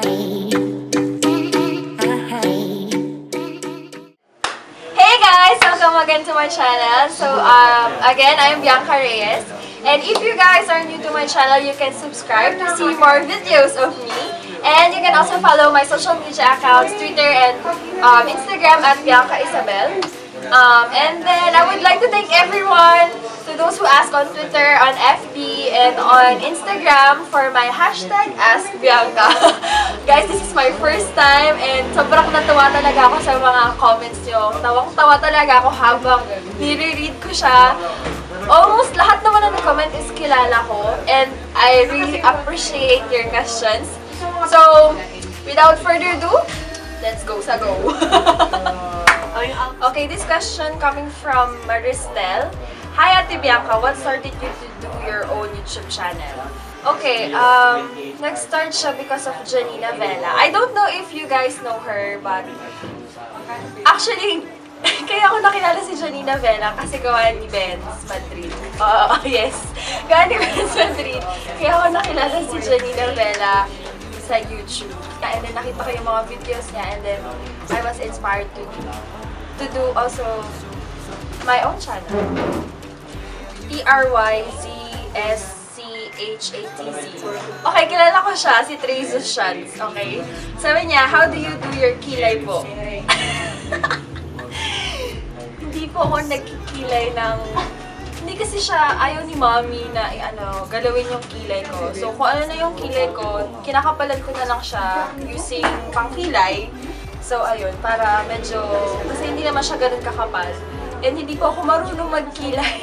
Hey guys! Welcome again to my channel. So, again, I'm Bianca Reyes. And if you guys are new to my channel, you can subscribe to see more videos of me. And you can also follow my social media accounts, Twitter and Instagram at Bianca Isabel. And then I would like to thank everyone, to those who ask on Twitter, on FB, and on Instagram for my hashtag AskBianca. Guys, this is my first time and sobrang natuwa talaga ako sa mga comments nyo. Tawang-tawa talaga ako habang nire-read ko siya. Almost lahat naman na nag-comment is kilala ko and I really appreciate your questions. So, without further ado, let's go sa go! Okay, this question coming from Maristel. Hi Ate Bianca, what started you to do your own YouTube channel? Okay, nag-start siya because of Janina Vela. I don't know if you guys know her, but actually, kaya ako nakilala si Janina Vela kasi gawa ni Benz Madrid. Yes, gawa ni Benz Madrid. Kaya ako nakilala si Janina Vela sa YouTube. And then nakita ko yung mga videos niya and then I was inspired to do also my own channel. TRYZSCHATZ. Okay, kilala ko siya, si Trezos Shans. Okay? Sabi niya, how do you do your kilay po? Hindi po ako nagkikilay ng... Hindi kasi siya, ayaw ni mommy na galawin yung kilay ko. So, kung ano na yung kilay ko, kinakapalan ko na lang siya using pangkilay. So, ayun, para medyo, kasi hindi naman siya ganun kakapal. And hindi po ako marunong magkilay.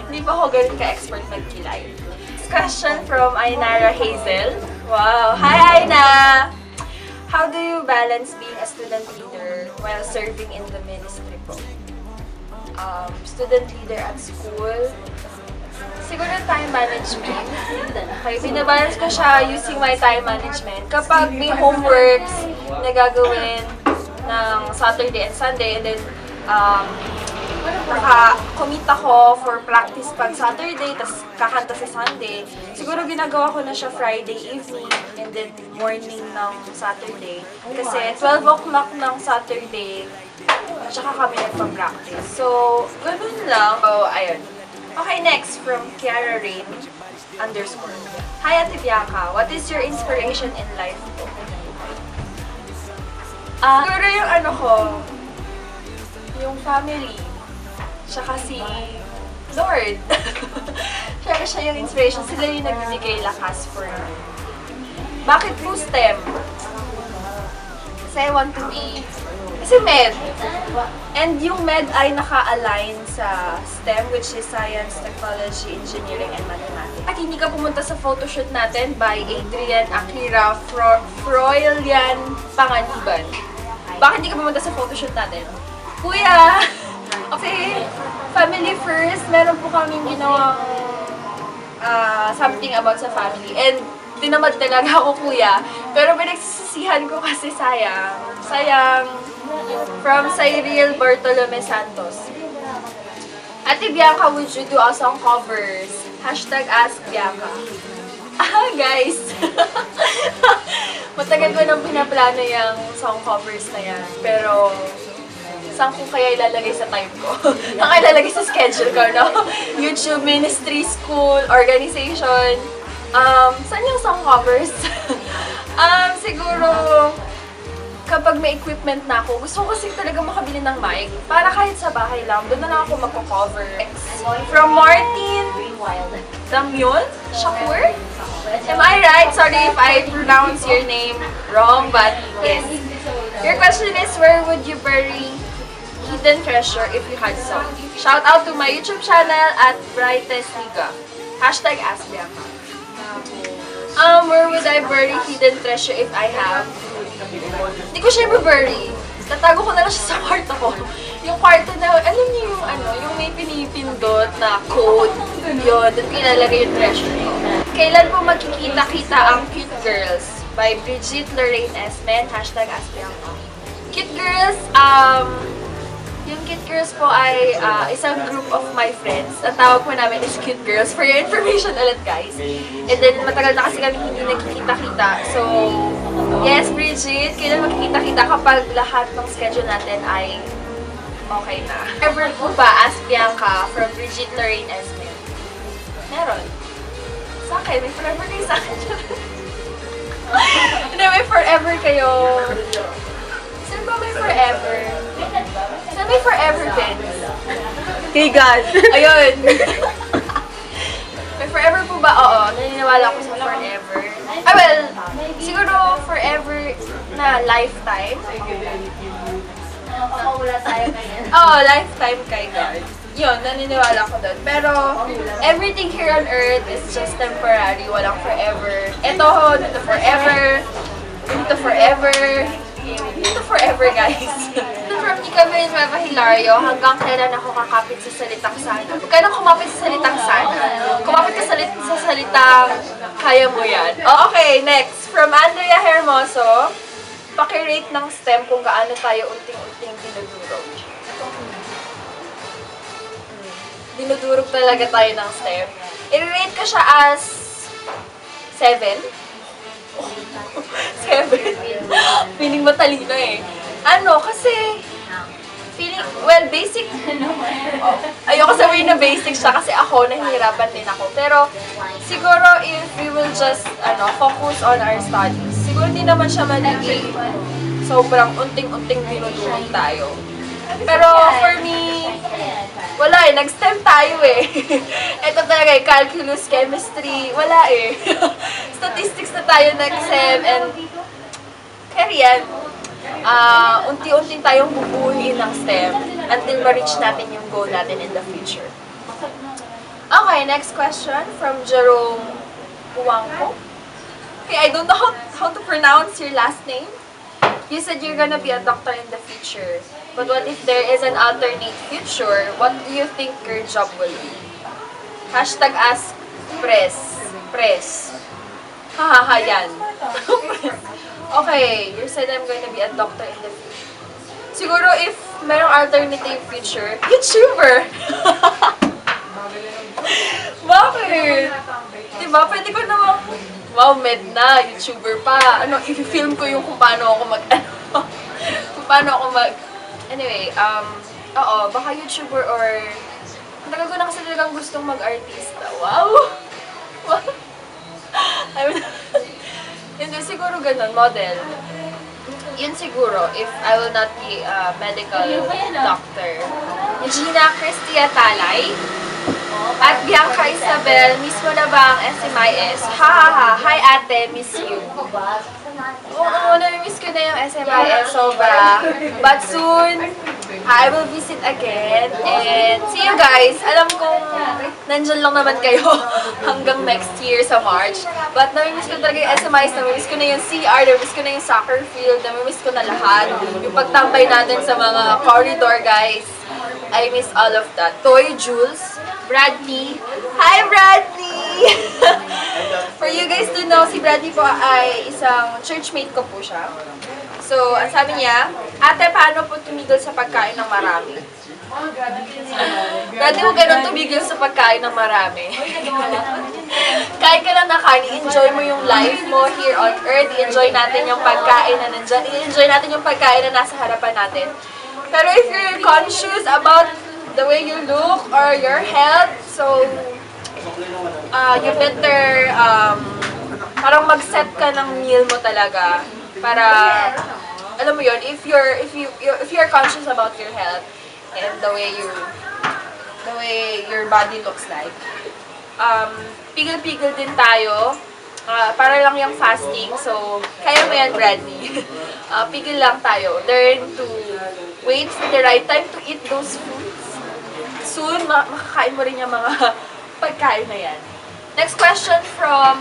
Hindi po ako ganun ka-expert magkilay. This question from Ainara Hazel. Wow! Hi, Aina! How do you balance being a student leader while serving in the ministry po? Student leader at school. Siguro time management. Okay, binabalance ko siya using my time management. Kapag may homeworks na gagawin ng Saturday and Sunday, and then naka-commit ako for practice pag Saturday, tas kakanta sa Sunday. Siguro ginagawa ko na siya Friday evening and then morning ng Saturday. Kasi 12 o'clock ng Saturday, tsaka kami nagpa-practice. So, ganun lang. So, ayun. Okay, next from Kiara Rain _ Hi Ate Bianca, what is your inspiration in life po? Siguro yung yung family. Tsaka si Lord. Tsaka siya yung inspiration. Sila yung nagbibigay lakas for me. Bakit po STEM? Kasi I want to be... Kasi med. And yung med ay naka-align sa STEM, which is Science, Technology, Engineering, and Mathematics. At hindi ka pumunta sa photoshoot natin by Adrian Akira Froilian Panganiban. Bakit hindi ka pumunta sa photoshoot natin? Kuya! Okay, family first. Meron po kaming ginawang something about sa family. And tinamad talaga ako, kuya. Pero pinagsisisihan ko kasi sayang. From Cyril Bartolome Santos. Ate Bianca, would you do a song covers? Hashtag AskBianca. Guys! Matagal ko nang pinaplano yung song covers na yan. Pero, saan ko kaya ilalagay sa time ko? Saan kaya ilalagay sa schedule ko, no? YouTube, ministry, school, organization. Saan yung song covers? Siguro, kapag may equipment na ako, gusto ko kasi talaga makabili ng mic. Para kahit sa bahay lang, doon na lang ako magko-cover. From Martin Damyon Shakur? Am I right? Sorry if I pronounce your name wrong, but yes. Your question is, where would you bury hidden treasure if you had some? Shout out to my YouTube channel at Brightest Liga. Hashtag AskBianca. Where would I bury hidden treasure if I have? Hindi ko siya i-bury. Tatago ko na lang siya sa kwarto ko. Yung kwarto na, alam niyo yung yung may pinipindot na code. Yun, doon ko ilalagay yung treasure ko. Kailan po magkikita-kita ang Cute Girls? By Brigitte Lorraine Esmen. Hashtag AskBianca. Cute Girls, Yung Cute Girls po ay isang group of my friends. Ang tawag po namin is Cute Girls. For your information ulit, guys. And then, matagal na kasi kami hindi nagkikita-kita. So, yes, Bridget, kailan magkikita-kita kapag lahat ng schedule natin ay okay na. Ever po ba, ask Bianca from Bridget Lorraine Esme? Meron. Sa akin, may forever kayo sa akin. Hindi, may forever kayo. Saan ba may forever? Saan may forever din? Kay God. Ayun. May forever po ba? Oo, naniniwala ko sa forever. Ah, well, siguro forever na lifetime. Oo, lifetime kay God. Yun, naniniwala ko doon. Pero, everything here on earth is just temporary. Walang forever. Ito, dito forever. Dito forever. Dito forever, guys. From Nicabel, Nueva Hilario, hanggang kailan ako kakapit sa salitang sana? Huwag ka nang kumapit sa salitang sana. Kumapit ka sa salitang kaya mo yan. Okay, next. From Andrea Hermoso, paki-rate ng STEM kung gaano tayo unting-unting dinudurog. Dinudurog talaga tayo ng STEM. I-rate ko siya as 7. 7. Feeling matalino eh. Ano, kasi feeling, well, basic. Oh, ayoko sabihin na basic siya kasi ako, nahihirapan din ako. Pero, siguro if we will just, focus on our studies, siguro hindi naman siya magiging sobrang unting-unting dinudurog tayo. Pero, for me, wala eh, nag-STEM tayo eh. Ito talaga eh, calculus, chemistry, wala eh. Statistics na tayo nag-STEM and kaya yan, unti-unti tayong bubuhin ng STEM until ma-reach natin yung goal natin in the future. Okay, next question from Jerome Puangco. Okay, I don't know how to pronounce your last name. You said you're gonna be a doctor in the future. But what if there is an alternate future? What do you think your job will be? Hashtag ask press. Hahaha yan. Okay, you said I'm going to be a doctor in the future. Siguro if merong alternative future, YouTuber! Bakit? Diba? Pwede ko namang, wow, med na, YouTuber pa. I-film ko yung kung paano ako Anyway, oo, baka YouTuber or, ang tagal ko na kasi talagang gustong mag-artista. Wow! Hindi, siguro ganun, model. Yun siguro, if I will not be a medical doctor. Gina Cristia Talay at Bianca Isabel, miss mo na ba ang SMIS? Ha ha ha, hi ate, miss you. Oo, nami-miss ko na yung SMIS, sobra. But soon, I will visit again. And see you guys. Alam kong nandyan lang naman kayo hanggang next year sa March. But nami-miss ko talaga yung SMIS. Nami-miss ko na yung CR. Nami-miss ko na yung soccer field. Nami-miss ko na lahat. Yung pagtambay natin sa mga corridor, guys. I miss all of that. Toy Jules. Bradley. Hi, Bradley! For you guys to know, si Bradley po ay isang churchmate ko po siya. So, ang sabi niya, ate, paano po tumigil sa pagkain ng marami? Dati mo ganun tumigil sa pagkain ng marami. Kahit ka lang na kain, enjoy mo yung life mo here on earth. I-enjoy natin yung pagkain na nandyan. I-enjoy natin yung pagkain na nasa harapan natin. Pero if you're conscious about the way you look or your health, so you better parang mag-set ka ng meal mo talaga para alam mo yun, if you're conscious about your health and the way your body looks like, pigil-pigil din tayo. Para lang yung fasting, so kaya mo yan, Bradley. Pigil lang tayo. Learn to wait for the right time to eat those foods. Soon, makakain mo rin yung mga pagkain na yan. Next question from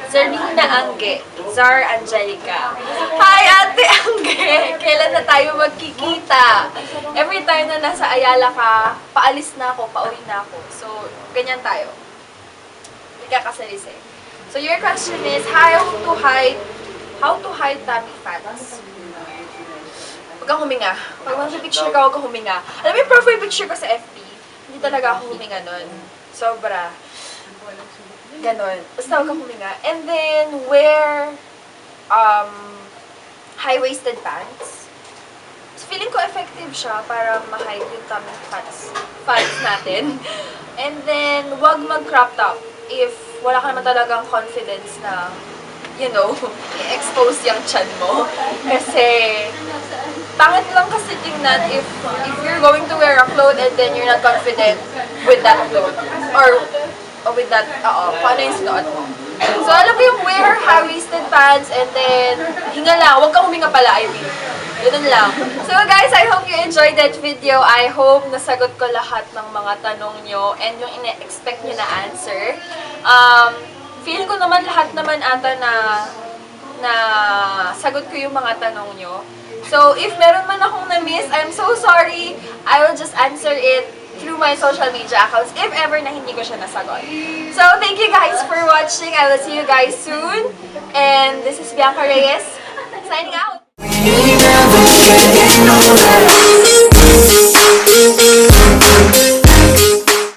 Zarlina Angge, Zar Angelica. Hi, Ate Angge! Kailan na tayo magkikita? Every time na nasa Ayala ka, paalis na ako, pauwi na ako. So, ganyan tayo. Hindi ka kasalisi. So, your question is, how to hide tummy fats? Huwag kang huminga. Pag mag-picture ka, huwag kang huminga. Alam mo yung profile picture ko sa FB? Hindi talaga ako huminga nun. Sobra. Ganon. Basta huwag kang huminga. And then, wear high-waisted pants. So, feeling ko effective siya para ma-hide yung tummy fats natin. And then, huwag mag-crop top if wala ka naman talagang confidence na, you know, i-expose yung chan mo. Kasi, pangit lang kasi tingnan if you're going to wear a cloth and then you're not confident with that cloth. Or with that, paano yung sinuot mo. So, alam mo yung wear high-waisted pants and then, hinga lang. Huwag kang huminga pala, I mean. Ganun lang. So guys, I hope you enjoyed that video. I hope nasagot ko lahat ng mga tanong nyo and yung ine-expect nyo na answer. Feel ko naman lahat naman ata na sagot ko yung mga tanong nyo. So if meron man akong na-miss, I'm so sorry. I will just answer it through my social media accounts if ever na hindi ko siya nasagot. So thank you guys for watching. I will see you guys soon. And this is Bianca Reyes signing out. We never getting older.